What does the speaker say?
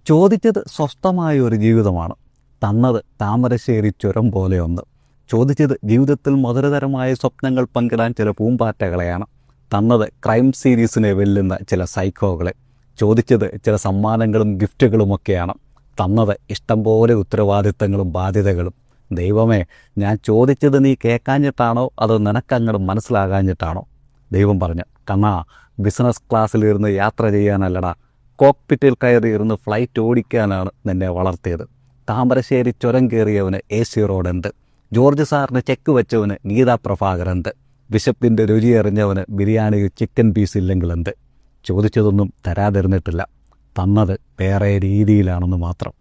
ചോദിച്ചത് സ്വസ്ഥമായ ഒരു ജീവിതമാണ്, തന്നത് താമരശ്ശേരി ചുരം പോലെയൊന്ന്. ചോദിച്ചത് ജീവിതത്തിൽ മധുരതരമായ സ്വപ്നങ്ങൾ പങ്കിടാൻ ചില പൂമ്പാറ്റകളെയാണ്, തന്നത് ക്രൈം സീരീസിനെ വെല്ലുന്ന ചില സൈക്കോകളെ. ചോദിച്ചത് ചില സമ്മാനങ്ങളും ഗിഫ്റ്റുകളുമൊക്കെയാണ്, തന്നത് ഇഷ്ടംപോലെ ഉത്തരവാദിത്തങ്ങളും ബാധ്യതകളും. ദൈവമേ, ഞാൻ ചോദിച്ചത് നീ കേൾക്കാഞ്ഞിട്ടാണോ അതോ നിനക്കങ്ങോട്ട് മനസ്സിലാകാഞ്ഞിട്ടാണോ? ദൈവം പറഞ്ഞു, കണ്ണാ, ബിസിനസ് ക്ലാസ്സിലിരുന്ന് യാത്ര ചെയ്യാനല്ലടാ, കോക്പിറ്റിൽ കയറിയിരുന്ന് ഫ്ലൈറ്റ് ഓടിക്കാനാണ് നിന്നെ വളർത്തിയത്. താമരശ്ശേരി ചുരം കയറിയവന് AC റോഡുണ്ട്, ജോർജ് സാറിന് ചെക്ക് വെച്ചവന് ഗീതാ പ്രഭാകരന്ത്, വിശപ്പിൻ്റെ രുചി അറിഞ്ഞവന് ബിരിയാണിയിൽ ചിക്കൻ പീസ് ഇല്ലെങ്കിലെന്ത്. ചോദിച്ചതൊന്നും തരാതിരുന്നിട്ടില്ല, തന്നത് വേറെ രീതിയിലാണെന്ന് മാത്രം.